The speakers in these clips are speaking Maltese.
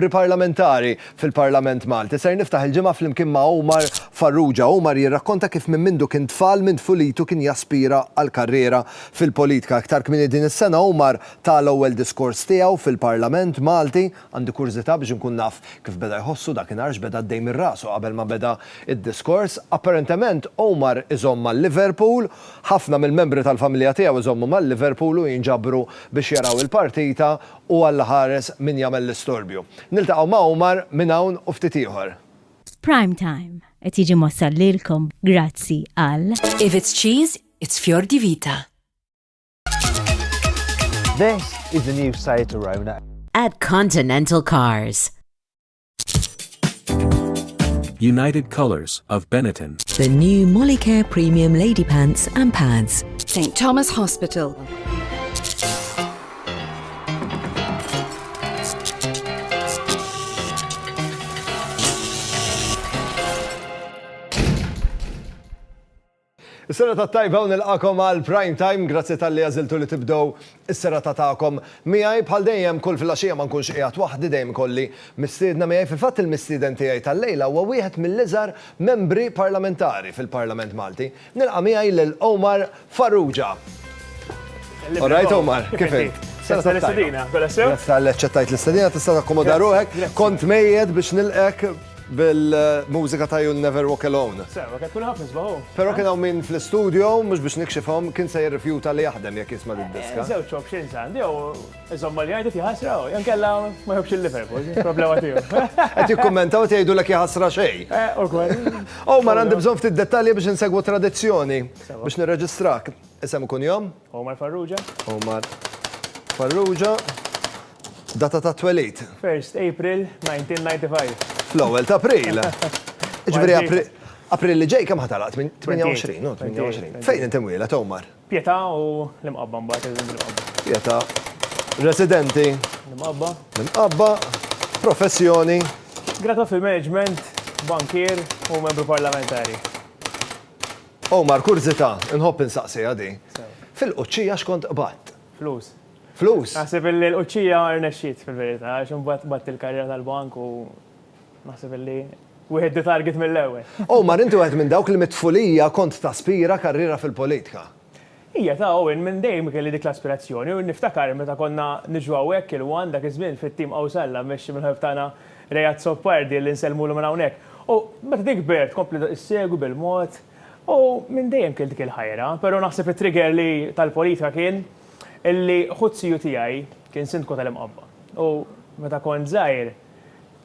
Parlamentari fil-Parlament Malti. Ser niftaħ il-ġimgħa flimkien ma' Omar Farrugia. Omar jirrakkonta kif minn mindu kien tfal minn tfulitu kien jaspira għal karriera fil-politika. Aktar kmieni din is-sena Omar tal-ewwel diskors tiegħu fil-Parlament Malti. Għandi kurżità biex inkun naf kif beda jħossu dakinhar x'beda għaddej minn rasu qabel ma beda id-diskors. Apparentement Omar iżomm mal-Liverpool, ħafna mill-membri tal-familja tiegħu iżommu mal-Liverpool u jinġabru biex jaraw il-partita u għall ħares min jagħmel l-istorbju. Niltaqgħu ma' Omar minn hawn u ftit ieħor. Prime time qed jiġi mossal lilkom grazzi għal If it's cheese, it's Fior di Vita. This is the new Seat Arona. At Continental Cars. United Colors of Benetton. The new Molicare Premium Lady Pants and Pads. St. Thomas Hospital. Is-serata tajba u nilqakom għal Prime Time, grazzi tal-li għażiltu li tibdew is-serata tagħkom miegħi bħal dejjem kull filgħaxija ma nkunx qiegħed waħdi dejjem kolli mistiedna miegħi. Fil-fatt il-mistieden tiegħi tal-lejla huwa wieħed mill-iżgħar membri parlamentari fil-Parlament Malti. Nilqa' miegħi lil Omar Farrugia. All right, Omar, kif inti? Senta l-istedina, bella sew? Grazzi tal-li ċettajt l-istedina, tista' takkomoda ruħek. Kont mejjed biex nilqek bil-mużika ta' You Never Walk Alone. Sewa, kien ħafna sbaħu. Pero kien hawn min fl-istudio, mhux biex nikxifhom, kien se jirrifjuta li jaħdem jekk jisma' did-diska. Żewġ options għandi, jew iżomma li għajdet jħasra, jew kella ma jħobx il-Liverpool, problema tiegħu. Qed jikkummentaw qed jgħidulek jħassra xejn. Omar għandi bżonn ftit dettalji biex insegwu tradizzjoni biex nirreġistrak. Isem ikun jom? Omar Farrugia. Omar Farrugia. Data ta' twelid. 1st April 1995. Fl-ewwel ta' April. Ġifieri April li ġej kemm ħatalaq? 28, 28. Fejn inti mwieled, Omar? Pieta u l-imqabba mbagħad l-imqabba. Pieta, residenti, l-imqabba, professjoni. Grata fil-management, bankier u membru parlamentari. Omar, kurzita, nħobb insaqsi għadi. Fil-qoċċija x'kont qbatt? Flus. Flus? Naħseb il-qoċċija rnexxiet fil-verità, għax imbagħad batt il-karriera tal-bank u naħseb li wieħed di target mill-ewwel. Omar, inti wieħed minn dawk li mitfulija kont taspira karriera fil-politika. Hija ta' Owen minn dejjem kelli dik l-aspirazzjoni u niftakar meta konna niġu hawnhekk il-wan dak iż-żmien fit-tim Qawsalla mmexxi mill-ħabib tagħna Rejat Soppardi li nsellmulu minn hawnhekk. U meta dik bert kompli issegwu bil-mod u minn dejjem kien dik il-ħajra, però naħseb it-trigger li tal-politika kien illi ħudsiju tiegħi kien sindku tal-imqabba. U meta kont żgħir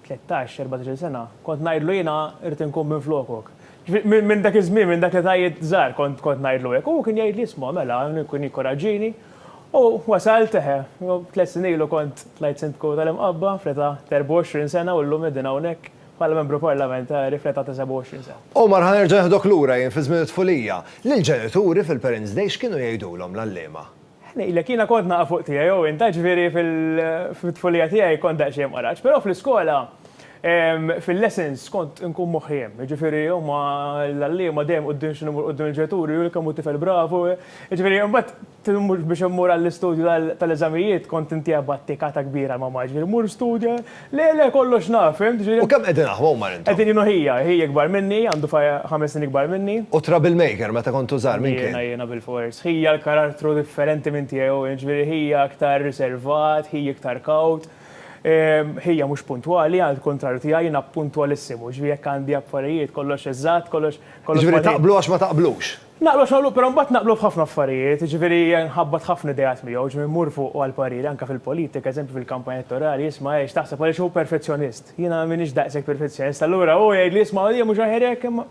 13-14 sena, kont ngħidlu jiena irid inkun minn flokok. Minn dak iż-żmien, minn dak li tajjed żgħar kont ngħidlu hekk. U kien jgħid li isma' mela nkun jikkoraġġini. U wasalt 3 snin ilu kont tlajt sindku tal-imqabba f'età 24 sena u llum qegħdin hawnhekk bħala membru parlamentari f'età ta' 27 sena. Omar, ħanerġa' nieħdok lura jien fi żmien it-tfulija. Lill-ġenituri fil-Parents Day x'kienu jgħidulhom l-għalliema? Nejlek jiena kont naqa' fuq tiegħi jew inta ġifieri fil-tfulija tiegħi kont daqsxejn mqaraġġ, però fl-iskola fil-lessons kont nkun moħħiem, ġifieri huma l-għalliema dejjem quddiem x'inhu quddiem il-ġenituri u kemm hu tifel bravu, ġifieri mbagħad biex immur għall-istudju tal-eżamijiet kont inti battikata kbira ma' ġifieri mur studja, le kollox naf, fimt? U kemm qegħdin aħwa Omar intom? Qegħdin jienu hija kbar minni, għandu 5 snin kbar minni. U troublemaker meta kontu żgħar minn kien? Jiena bil-fors. Hija l-karattru differenti minn tiegħu, ġifieri hija aktar riservat, hija aktar kawt. Hija mhux puntwali, għal kontrarju tiegħi jiena puntwalissimu, ġifieri jekk għandi affarijiet kollox eżatt, kollox. Ġifieri taqblu għax ma taqblux? Naqblu, però mbagħad naqblu f'ħafna affarijiet, ġifieri nħabbat ħafna idejat miegħu, ġifieri mmur fuq għall-pariri anke fil-politika, eżempju fil-kampanja elettorali, jisma' għex taħseb għaliex hu perfezzjonist. Jiena m'iniex daqshekk perfezzjonist, allura hu jgħid li jisma' hija mhux aħerek imma.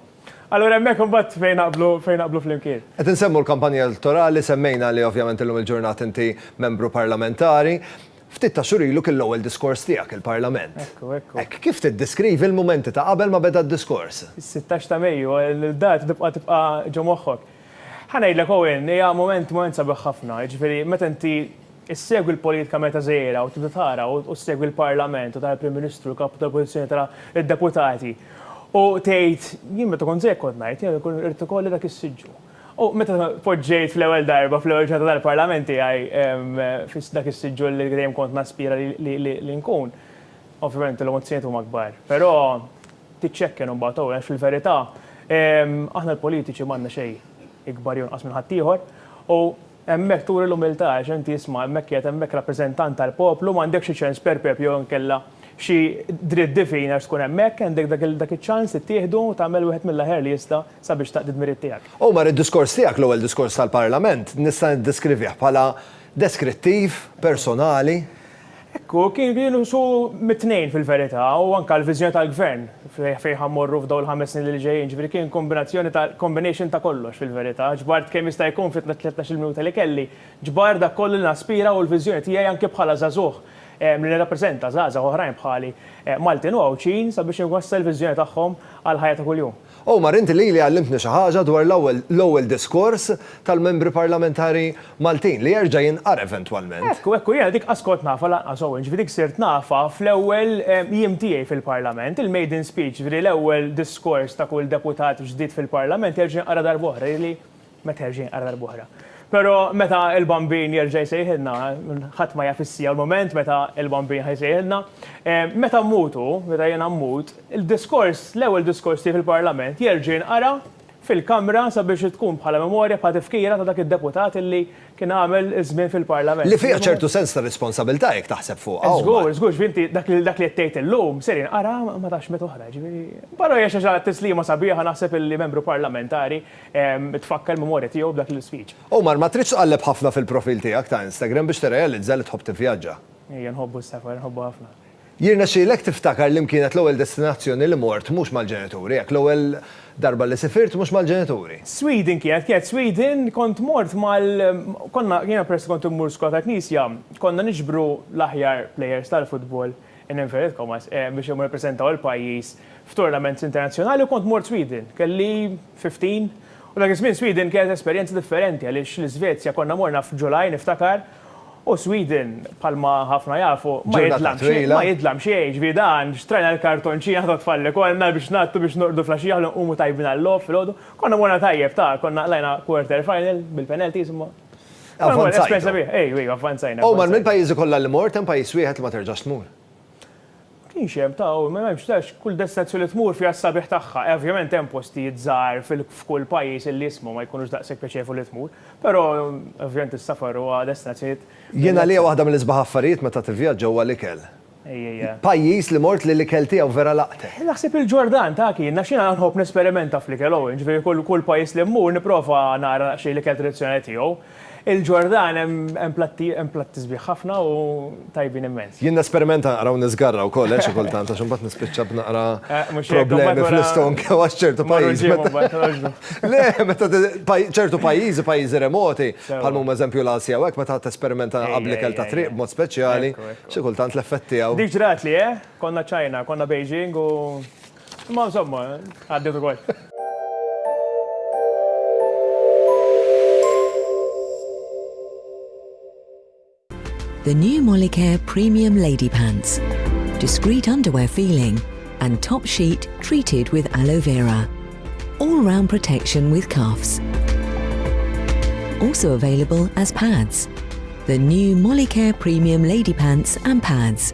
Allura hemmhekk imbagħad fejn naqblu flimkien. Qed insemmu l-kampanja elettorali, semmejna li ovvjament illum il-ġurnata inti membru parlamentari. Ftit ta' xhur ilu kien l-ewwel diskors tiegħek il-Parlament. Hekk kif tiddeskrivi l-mumenti ta' qabel ma beda d-diskors? Is-16 ta' Mejju, il-dat tibqa' ġo moħħok. Ħanejdlek Owen, hija moment sabiħ ħafna, jiġifieri meta inti issegwi l-politika meta żgħira u tibda tara u segwi l-Parlament u tal-Prim Ministru, kap tal-Pożizzjoni tad-deputati. U tgħid jien meta kont żejjed kont ngħid, jien irid ikolli dak is-siġġu. U meta poġġejt fl-ewwel darba fl-ewwel ġurnata tal-Parlament tiegħi dak is-siġġu li dejjem kont naspira li nkun. ovvjament l-emozzjoniet huma kbar. Però tiċċekken mbagħad għax fil-verità aħna l-politiċi m'għandna xejn ikbar jonqas minn ħaddieħor u hemmhekk turi l-umiltà għax inti isma' hemmhekk qiegħed hemmhekk rappreżentant tal-poplu m'għandekx xi ċans perpep jew nkella xi dritt divin għax tkun hemmhekk għandek dak iċ-ċans ittieħdu u tagħmel wieħed mill-aħjar li jista' sabiex taqdi d-dmiriet tiegħek. Omar, id-diskors tiegħek l-ewwel diskors tal-Parlament nista' niddeskrivih bħala deskrittiv, personali. Ekku, kienu su mit-tnejn fil-verità u anka l-viżjoni tal-gvern fejn ħammorru f'daw il-5 snin li ġejjin, ġifieri kien combination ta' kollox fil-verità. Ġbart kemm jista' jkun fit 13 minuta li kelli, ġbar dak kollu li naspira u l-viżjoni tiegħi anke bħala żagħżugħ li nirrappreżenta żgħażagħ oħrajn bħali Maltin u Għawċin sabiex inwassal il-viżjoni tagħhom għal ħajja ta' kuljum. Omar, inti li għallimtni xi ħaġa dwar l-ewwel diskors tal-membri parlamentari Maltin li jerġa' jinqar eventwalment. Ekku, jiena dik qaskot nafa lanqas Owen, ġifieri dik sirt nafa fl-ewwel jiem tiegħi fil-Parlament, il-maiden speech, ġifieri l-ewwel diskors ta' kull deputat ġdid fil-Parlament jerġa' jinqara darb'oħra, li meta jerġa' jinqara darb'oħra. Pero meta il-bambin jerġa' jsejħilna, ħadd ma jaf issija l-moment meta il-bambin ħajsejħilna, meta mmutu, meta jiena mmut, il-diskors, l-ewwel diskors tiegħi fil-Parlament jerġa' jinqara fil-Kamra sabiex tkun bħala memorja bħala tifkira ta' dak id-deputat illi kien għamel żmien fil-Parlament. Li fiha ċertu sens ta' responsabilità jekk taħseb fuq. Żgur, ġvinti dak li qed tgħid illum ser jinqara ma tax meta oħra, ġifieri. Però hija xi ħaġa tislima sabiħa naħseb illi membru parlamentari tfakkar memorja tiegħu b'dak il-speech. Omar, ma tridx tqalleb ħafna fil-profil tiegħek ta' Instagram biex tirrealizza li tħobb tivvjaġġa. Ejja nħobbu s-safar, nħobbu ħafna. Jirna xilek tiftakar li kienet l-ewwel destinazzjoni li mort mhux mal-ġenituri, jekk l-ewwel darba li sifirt mhux mal-ġenituri. Sweden kienet Sweden kont mort jiena peress kont immur skota knisja, konna niġbru l-aħjar players tal-futbol in inverted commas biex imur rappreżentaw il-pajjiż f'tournaments internazzjonali u kont mort Sweden. Kelli 15 u dak iż-żmien Sweden kienet esperjenza differenti għaliex l-Iżvezja konna morna f'Ġulaj niftakar. U Sweden, palma ħafna jafu, ma jidlam xejn, ġifieri dan, xtrajna l-kartonċina ta' tfalli, konna biex nattu biex nordu flaxija u nqumu tajbin għall-lof fil-ħodu, konna morna tajjeb konna lajna quarter final bil-penalties imma. Avvanzajna. Omar, mill-pajjiżi kollha li mort hemm pajjiż wieħed li ma terġax tmur. Kienx hemm ma hemmx tax kull destinazzjoni li tmur fiha s-sabiħ tagħha. Ovvjament hemm postijiet żgħar f'kull pajjiż illi ismu ma jkunux daqshekk pjaċevoli li tmur, però ovvjament is-safar huwa destinazzjonijiet. Jiena li waħda mill-isbaħ affarijiet meta tivvjaġġa huwa l-ikel. Pajjiż li mort li l-ikel tiegħu vera laqteh. Naħseb il-Ġordan ta' kien xina nħobb nesperimenta fl-ikel Owen, ġifieri kull pajjiż li mmur nipprova nara xi l-ikel tradizzjonali tiegħu. Il-Ġordan hemm platti sbieħ ħafna u tajbin immens. Jien nesperimenta naqraw niżgarra wkoll xi kultant għax imbagħad nispiċċa b'naqra problemi fl-istonk għax ċertu pajjiż. Le, meta ċertu pajjiżi remoti, bħal huma eżempju l-Asja u hekk meta tesperimenta qabel ikel ta' triq b'mod speċjali, xi kultant l-effett tiegħu. Dik ġrat li konna China, konna Beijing u imma insomma għaddiet ukoll. The new Molicare Premium Lady Pants. Discreet underwear feeling and top sheet treated with aloe vera. All-round protection with cuffs. Also available as pads. The new Molicare Premium Lady Pants and Pads.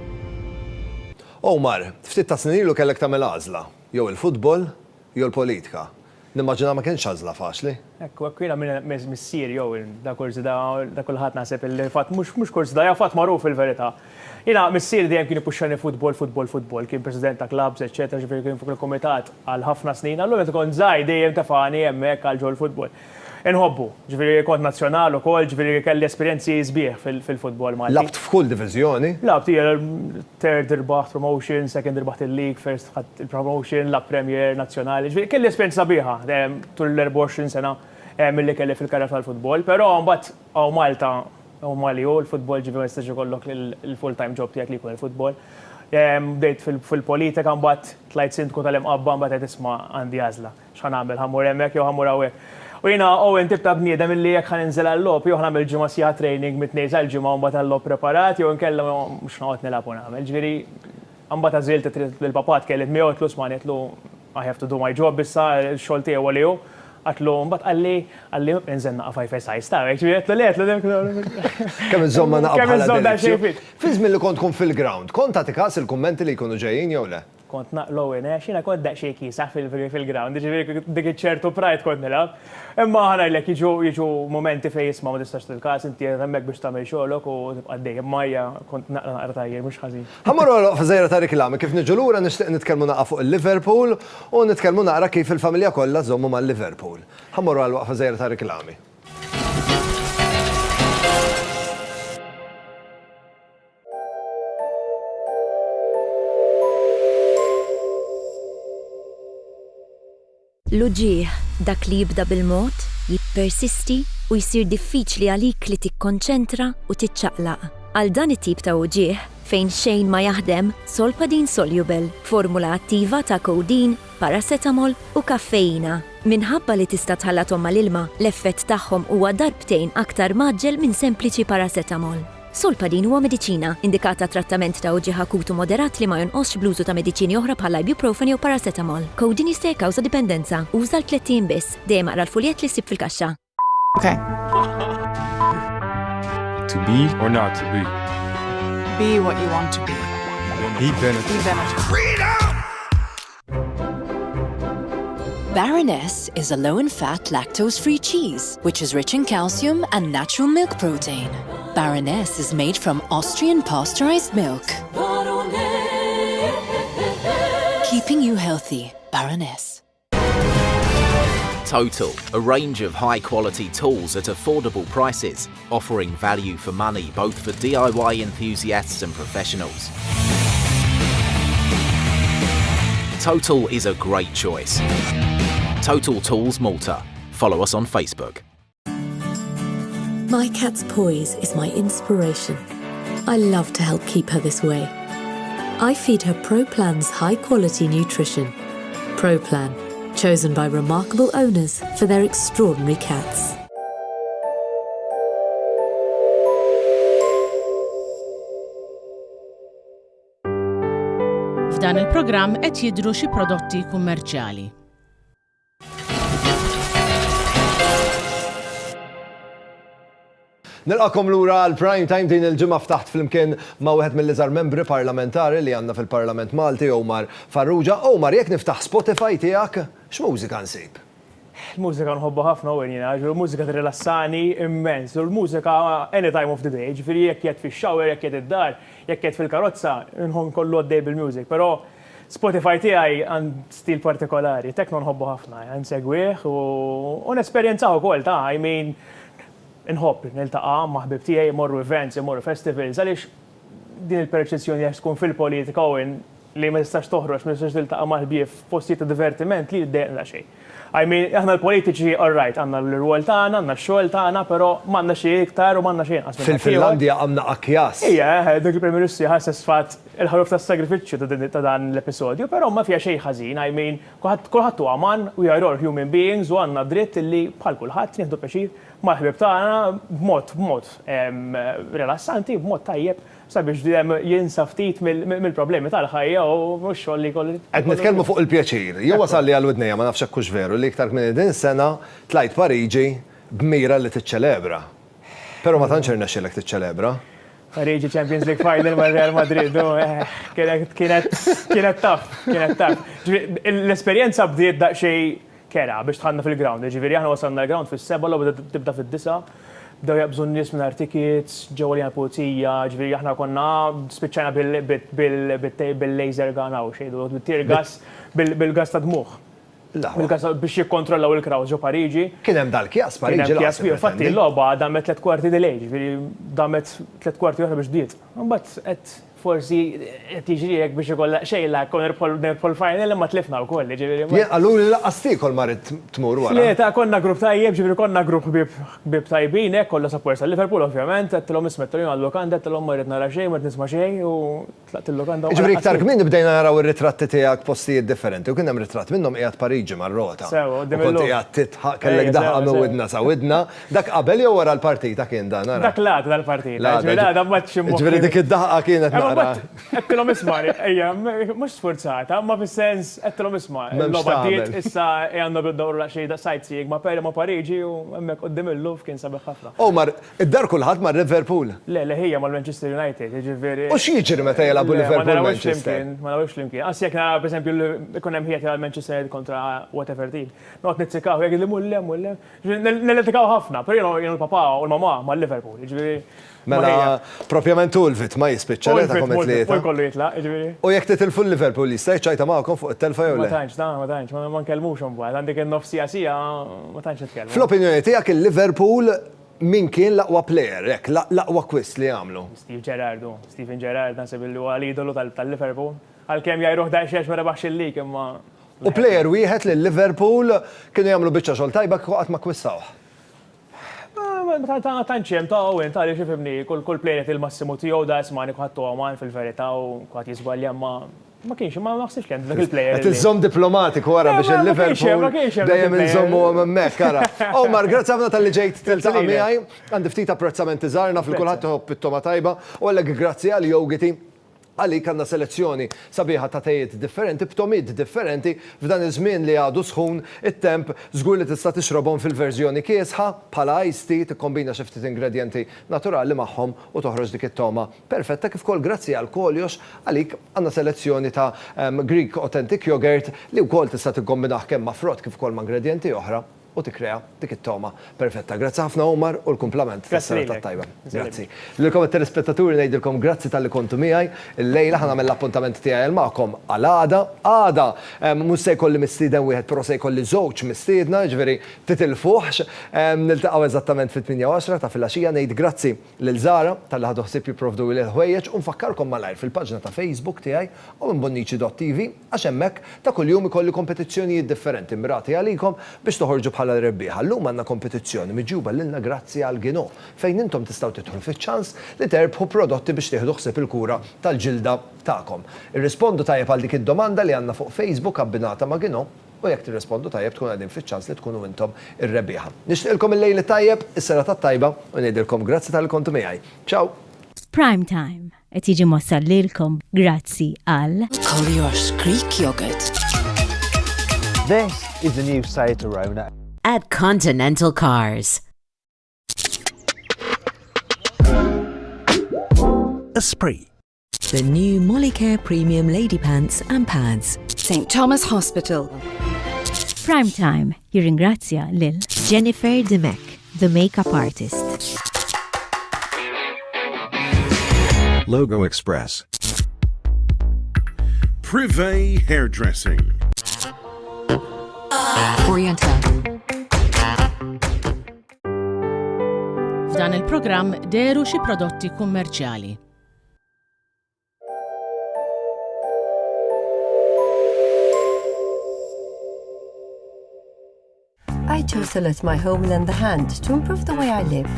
Omar, ftit ta' snin ilu kellek tagħmel għażla, jew il-futbol, jew il-politika. Nimmaġina ma kienx għażla faċli. Ekku jiena missier jew da kulħadd naħseb li fatt mhux kursi da fatt magħruf fil-verità. Jiena missier dejjem kien ippuxxani futbol, kien president ta' clubs, eċetera, ġifieri kien fuq il-kumitat għal ħafna snin, allura meta kont żgħir dejjem tafani hemmhekk għal ġol futbol. Inħobbu, ġifieri kont nazzjonal ukoll, ġifieri kelli esperjenzi sbieħ fil-futbol Malti. Labt f'kull diviżjoni? Labt hija third irbaħt promotion, second irbaħt il-league, first ħadd il-promotion, lab premier nazzjonali, ġifieri kelli esperjenza sabiħa tul l-24 sena milli kelli fil-karriera tal-futbol, però mbagħad hawn Malta u Mali hu l-futbol ġifieri ma jistax ikollok il-full-time job tiegħek li jkun il-futbol. Bdejt fil-politika mbagħad tlajt sindku tal-imqabba mbagħad qed isma' għandi għażla. X'ħan nagħmel ħammur hemmhekk jew ħammur hawnhekk. U jiena Owen tibta bniedem illi jekk ħan inżel għall-lob jew nagħmel ġimgħa sija training mit-tnejn għall-ġimgħa u mbagħad għall-lob preparat jew inkella mhux noqgħod nilgħab u nagħmel. Ġifieri mbagħad għażilt lill-papat kellet miegħu tlus ma netlu I have to do my job issa x-xogħol tiegħu għalih għatlum, bat għalli nżenna għafaj fesaj stawek, ġvijetlu li għetlu Kemm iżomma naqab Kemm iżomm bħala daqsxejn delizzju. Fi żmien li kont tkun fil-ground, kont tagħti każ il-kummenti li jkunu ġejjin jew le? Kont naqlow xina kont daqxej kisa fil-ground, ġiviri dik ċertu prajt kont nilab. Imma ħanajlek jiġu momenti fej jisma ma tistax til-kas, inti hemmhekk biex tagħmel xogħolok u tibqa' dejjem majja kont naqra tajjeb mhux ħażin. Ħammorru għal f'żejra ta' riklami kif niġu lura nixtieq nitkellmu naqa' fuq il-Liverpool u nitkellmu naqra kif il-familja kollha żommu mal-Liverpool. Ħammorru għal waqfa żejra ta' riklami. L-uġieħ dak li jibda bil-mod, jippersisti u jsir diffiċli għalik li tikkonċentra u tiċċaqlaq. Għal dan it-tip ta' uġieħ fejn xejn ma jaħdem, Solpadin Soluble, formula attiva ta' codeine, paracetamol u kaffeina. Minħabba li tista' tħallathom mal-ilma, l-effett tagħhom huwa darbtejn aktar maġġel minn sempliċi paracetamol. Solpadin huwa mediċina indikata trattament ta' uġieħ akutu moderat li ma jonqosx blużu ta' mediċini oħra bħal ibuprofen jew paracetamol. Codeine jista' jikkawża dipendenza. Uża l-30 biss, dejjem aqra l-fuljet li ssib fil-kaxxa. Okay. To be or not to be? Be what you want to be. Be Benetton. Be Benetton. Baroness is a low-in-fat, lactose-free cheese, which is rich in calcium and natural milk protein. Baroness is made from Austrian pasteurized milk. Keeping you healthy, Baroness. Total, a range of high-quality tools at affordable prices, offering value for money both for DIY enthusiasts and professionals. Total is a great choice. Total Tools Malta. Follow us on Facebook. My cat's poise is my inspiration. I love to help keep her this way. I feed her ProPlan's high-quality nutrition. ProPlan, chosen by remarkable owners for their extraordinary cats. F'dan il-programm qed jidhru xi prodotti kummerċjali. Nilqakom lura għal prime time din il-ġimgħa ftaħt flimkien ma' wieħed mill-iżgħar membri parlamentari li għandna fil-Parlament Malti, Omar Farrugia. Omar, jekk niftaħ Spotify tiegħek, x'mużika nsib? Il-mużika nħobbu ħafna u jiena, il-mużika trilassani immens, u l-mużika any time of the day, ġifieri jekk qiegħed fix-shower, jekk qiegħed id-dar, jekk qiegħed fil-karozza, nħomm kollu għaddej bil-music, però Spotify tiegħi għand stil partikolari, tekno nħobbu ħafna, nsegwih u nesperjenzaw ukoll ta' I mean nħobb niltaqa' ma' ħbib tiegħi morru events, morru festivals, għaliex din il-perċezzjoni jekk tkun fil-politika u li ma tistax toħroġ, ma tistax tiltaqa' ma' ħbieb f'postijiet ta' divertiment li jdejqna xejn. I mean, aħna l-politiċi, all right, għandna l-rwol tagħna, għandna x-xogħol tagħna, però m'għandna xi iktar u m'għandna xejn qas. Fil-Finlandja għandna akkjas. Ija, dik il-Prim Ministru ħassess fatt il-ħaruf tas-sagrifiċċju ta' dan l-episodju, però ma fiha xejn ħażin, I mean, kulħadd huwa man, we are all human beings u għandna dritt li bħal kulħadd nieħdu pjaċir mal-ħbieb tagħna b'mod rilassanti, b'mod tajjeb sabiex dejjem jinsa ftit mill-problemi tal-ħajja u mhux xogħol li kollu. Qed nitkellmu fuq il-pjaċir. Jew wasalli għal widnejja ma nafx hekk veru li iktar minn din sena tlajt Pariġi b'mira li tiċċelebra. Però ma tantx irnexxielek tiċċelebra. Pariġi Champions League Final ma' Real Madrid, kienet taf. L-esperjenza bdiet daqsxejn kera biex tħanna fil-ground. Ġifieri aħna wasalna l-ground fis-7 u tibda fid-9. Bdew jaqbżu n-nies minn tickets, ġew li pulizija, ġifieri aħna konna spiċċajna bil-laser gun hawn xejn, bit-tear gas bil-gas ta' dmuħ. Biex jikkontrollaw il-crowd ġo Pariġi. Kien hemm dal-kjas Pariġi. Kien hemm kjas infatti l-logħba damet 3 kwarti delay, ġifieri damet 3 kwarti oħra biex bdiet. Imbagħad qed forsi qed jiġri hekk biex ikollha xejla kon nerpol final imma tlifna wkoll, ġifieri. Allura laqqas tikol marit tmur wara. Le ta' konna grupp tajjeb, ġifieri konna grupp bib tajbin hekk kollha support tal-Liverpool ovvjament, qedtilhom ismettu għall-lokanda, qedtilhom ma rrid nara xejn, ma rrid nisma' xejn u tlaqt il-lokanda. Ġifieri iktar kmin bdejna naraw ir-ritratti tiegħek postijiet differenti u kien hemm ritratt minnhom qiegħed Pariġi mar-rota. Sew, kont qiegħed titħaq kellek daħqa minn widna sa widna. Dak qabel jew wara l-partita kien dan nara. Dak lat tal-partita. Ġifieri dik id-daħqa kienet Għettilom isma, ejja, mux sforzata, ma fil-sens, għettilom isma, l-loba diet, issa għandu bid-dawru laċċejda sightseeing ma Pariġi u għemmek qoddim il-luf kien sabiħ ħafna. Omar, id-dar kulħadd ma' Liverpool. Le, hija mal-Manchester United, ġiviri. U xieġir meta jelabu Liverpool Manchester? Ma nawx flimkien. Għas jek na, per esempio, ikun hemm ħiet għal-Manchester United kontra whatever team. Not nitzikaw, jek li mullem. Nil-tikaw ħafna, per jenu l-papa u l-mama mal-Liverpool, ġiviri. Mela, propjament Ulvit ma jispiċċa li ta' komet U kollu jitla, ġiviri. U jek titilfu l-Liverpool jista' jċajta ma'kom fuq it-telfa jew le? Ma tantx, ma nkellmux mbagħad, għandek in-nofsija ma tantx nitkellmu. Fl-opinjoni tiegħek il-Liverpool min kien l-aqwa plejer, l-aqwa kwist li għamlu? Stephen Gerrard, nasib li huwa l-idolu tal-Liverpool. Għalkemm jajruh dajxiex ma rebaħx il-lik imma. U plejer wieħed li l-Liverpool kienu jagħmlu biċċa xogħol tajba qatt ma kwissawh. Tanċem ta' għawin, ta' li xifimni, kull plejnet il-massimu tijow da' ismani kuħattu għaman fil-verita u kuħat jizbalja ma kienx, ma naħsibx kien dak il-plejer. Għet il-żom diplomatiku għara biex il-Liverpool dajem il-żommu għamemmek għara. Omar, grazzi għafna tal-li ġejt til-taqa miħaj, għandi ftit apprezzamenti żgħar naf il-kulħadd it-toma tajba u għallek grazzi għal jogiti għalik għandna selezzjoni sabiħa ta' tejjiet differenti, b'tomid differenti f'dan iż-żmien li għadu sħun it-temp żgur li tista' tixrobhom fil-verżjoni kiesħa bħala iced tea tikkombina xi ftit ingredienti naturali magħhom u toħroġ dik it-toma perfetta kif ukoll grazzi għal koljox għalik għandna selezzjoni ta' Greek Authentic Yogurt li wkoll tista' tikkombinah kemm ma' frott kif ukoll ma' ingredienti oħra u tikrea dik it-toma perfetta. Grazzi ħafna Omar u l-kumplament tas-sena tajba. Grazzi. Lilkom it-telespettaturi ngħidilkom grazzi tal-li kontu miegħi. Illejla ħanamel l-appuntament tiegħi magħkom għal għada mhux se jkolli mistieden wieħed però se jkolli żewġ mistiedna, ġifieri titilfuħx. Niltaqgħu eżattament fit-8 ta' filgħaxija ngħid grazzi lil Zara tal-li ħadu ħsieb jipprovdu lil ħwejjeġ u nfakkarkom malajr fil-paġna ta' Facebook tiegħi u minn bonnici.tv għax hemmhekk ta' kuljum ikolli kompetizzjonijiet differenti mirati għalikom biex toħorġu bħala rebbieħa. Llum għandna kompetizzjoni miġjuba lilna grazzi għal Gino fejn intom tistgħu tidħlu fiċ-ċans li terbħu prodotti biex tieħdu ħsieb il-kura tal-ġilda tagħkom. Irrispondu tajjeb għal dik id-domanda li għandna fuq Facebook abbinata ma' Gino u jekk tirrispondu tajjeb tkun qegħdin fiċ-ċans li tkunu intom ir-rebbieħa. Nixtieqilkom il-lejli tajjeb, is-sera tat-tajba u ngħidilkom grazzi tal kontu miegħi. Ciao. Prime Time qed jiġi mossal lilkom grazzi għal Koljox Greek Yogurt. This is the new Seat Arona at Continental Cars. Esprit. The new Molicare Premium Lady Pants and Pads. St. Thomas Hospital. Prime Time jirringrazzja lil Jennifer Demek, the makeup artist. Logo Express. Privé Hairdressing. Oriental. F'dan il-programm deru xi prodotti kummerċjali. I chose to let my home lend a hand to improve the way I live.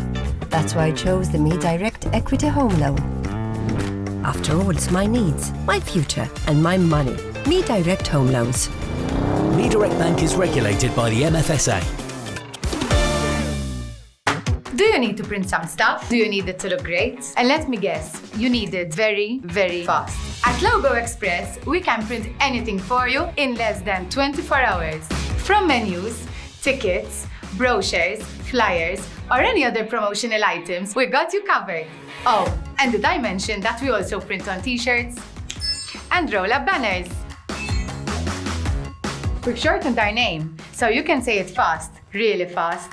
That's why I chose the Me Direct Equity Home Loan. After all, it's my needs, my future, and my money. Me Direct Home Loans. Me Direct Bank is regulated by the MFSA. Do you need to print some stuff? Do you need it to look great? And let me guess, you need it very, very fast. At Logo Express, we can print anything for you in less than 24 hours. From menus, tickets, brochures, flyers, or any other promotional items, we got you covered. Oh, and did I mention that we also print on t-shirts and roll-up banners? We've shortened our name, so you can say it fast, really fast.